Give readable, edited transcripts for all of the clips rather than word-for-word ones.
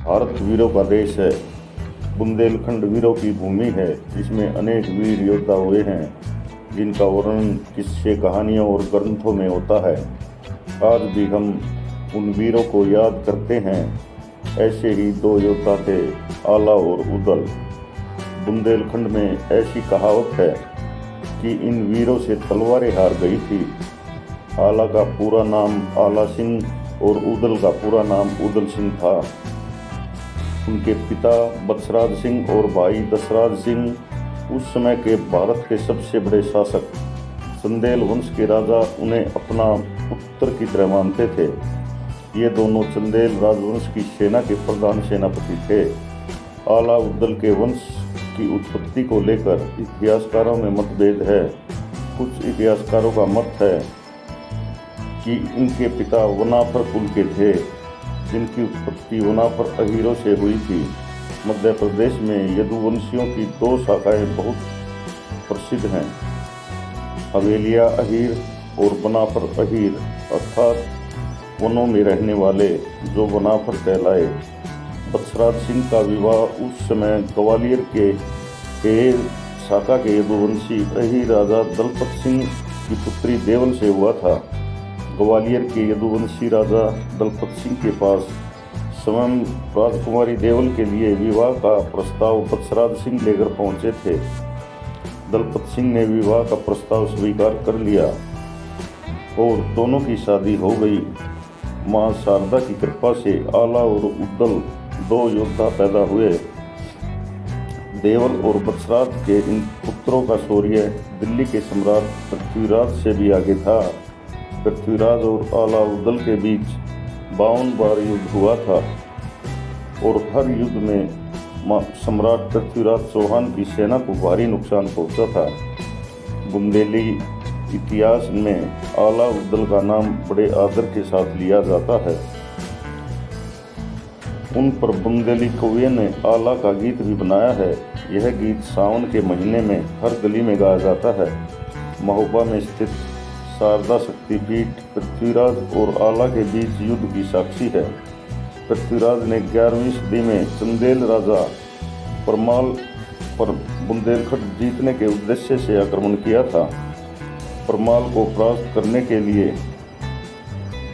भारत वीरों का देश है। बुंदेलखंड वीरों की भूमि है। इसमें अनेक वीर योद्धा हुए हैं, जिनका वर्णन किस्से, कहानियों और ग्रंथों में होता है। आज भी हम उन वीरों को याद करते हैं। ऐसे ही दो योद्धा थे, आला और उदल। बुंदेलखंड में ऐसी कहावत है कि इन वीरों से तलवारें हार गई थी। आला का पूरा नाम आला सिंह और उदल का पूरा नाम उदल सिंह था। उनके पिता बत्सराज सिंह और भाई दशराज सिंह उस समय के भारत के सबसे बड़े शासक, चंदेल वंश के राजा, उन्हें अपना पुत्र की तरह मानते थे। ये दोनों चंदेल राजवंश की सेना के प्रधान सेनापति थे। आला उदल के वंश की उत्पत्ति को लेकर इतिहासकारों में मतभेद है। कुछ इतिहासकारों का मत है कि इनके पिता वनाफर कुल के थे, जिनकी उत्पत्ति वनाफर अहीरों से हुई थी। मध्य प्रदेश में यदुवंशियों की दो शाखाएं बहुत प्रसिद्ध हैं, हवेलिया अहीर और वनाफर अहीर, अर्थात वनों में रहने वाले, जो वनाफर कहलाए। बत्सराज सिंह का विवाह उस समय ग्वालियर के शाखा के यदुवंशी अहीर राजा दलपत सिंह की पुत्री देवल से हुआ था। ग्वालियर के यदुवंशी राजा दलपत सिंह के पास स्वयं राजकुमारी देवल के लिए विवाह का प्रस्ताव बत्सराज सिंह लेकर पहुंचे थे। दलपत सिंह ने विवाह का प्रस्ताव स्वीकार कर लिया और दोनों की शादी हो गई। मां शारदा की कृपा से आला और उदल दो योद्धा पैदा हुए। देवल और बत्सराज के इन पुत्रों का शौर्य दिल्ली के सम्राट पृथ्वीराज से भी आगे था। पृथ्वीराज और आला उदल के बीच 52 बार युद्ध हुआ था और हर युद्ध में सम्राट पृथ्वीराज चौहान की सेना को भारी नुकसान पहुंचा था। बुंदेली इतिहास में आला उदल का नाम बड़े आदर के साथ लिया जाता है। उन पर बुंदेली कवियों ने आला का गीत भी बनाया है। यह गीत सावन के महीने में हर गली में गाया जाता है। महोबा में स्थित शारदा शक्तिपीठ पृथ्वीराज और आला के बीच युद्ध की साक्षी है। पृथ्वीराज ने 11वीं सदी में चंदेल राजा परमाल पर बुंदेलखंड जीतने के उद्देश्य से आक्रमण किया था। परमाल को परास्त करने के लिए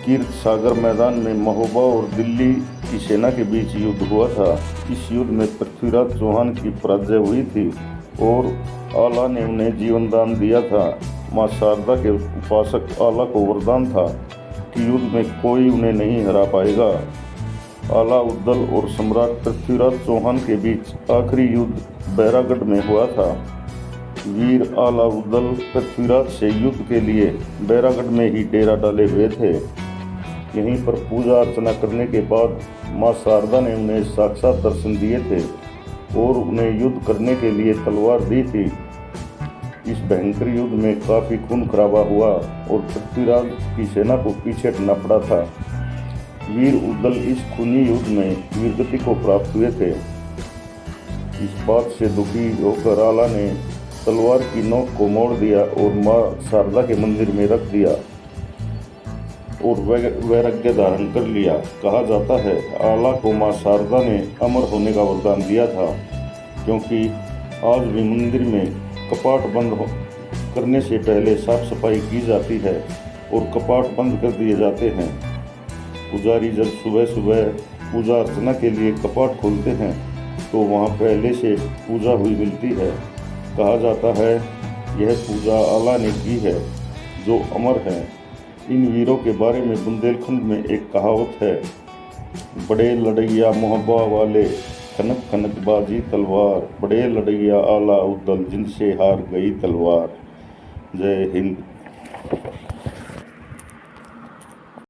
कीर्त सागर मैदान में महोबा और दिल्ली की सेना के बीच युद्ध हुआ था। इस युद्ध में पृथ्वीराज चौहान की पराजय हुई थी और आला ने उन्हें जीवन दान दिया था। मां शारदा के उपासक आला को वरदान था कि युद्ध में कोई उन्हें नहीं हरा पाएगा। आला उदल और सम्राट पृथ्वीराज चौहान के बीच आखिरी युद्ध बैरागढ़ में हुआ था। वीर आला उदल पृथ्वीराज से युद्ध के लिए बैरागढ़ में ही डेरा डाले हुए थे। यहीं पर पूजा अर्चना करने के बाद मां शारदा ने उन्हें साक्षात दर्शन दिए थे और उन्हें युद्ध करने के लिए तलवार दी थी। इस भयंकर युद्ध में काफी खून खराबा हुआ और पृथ्वीराज की सेना को पीछे हटना पड़ा था। वीर उदल इस खूनी युद्ध में वीरगति को प्राप्त हुए थे। इस बात से दुखी होकर आला ने तलवार की नोक को मोड़ दिया और मां शारदा के मंदिर में रख दिया और वैराग्य धारण कर लिया। कहा जाता है आला को मां शारदा ने अमर होने का वरदान दिया था, क्योंकि आज भी मंदिर में कपाट बंद करने से पहले साफ सफाई की जाती है और कपाट बंद कर दिए जाते हैं। पुजारी जब सुबह सुबह पूजा अर्चना के लिए कपाट खोलते हैं तो वहाँ पहले से पूजा हुई मिलती है। कहा जाता है यह पूजा आला ने की है, जो अमर है। इन वीरों के बारे में बुंदेलखंड में एक कहावत है, बड़े लड़ैया मोहब्बा वाले, खनक खनक बाजी तलवार, बड़े लड़ैया आला उदल, जिनसे हार गई तलवार। जय हिंद।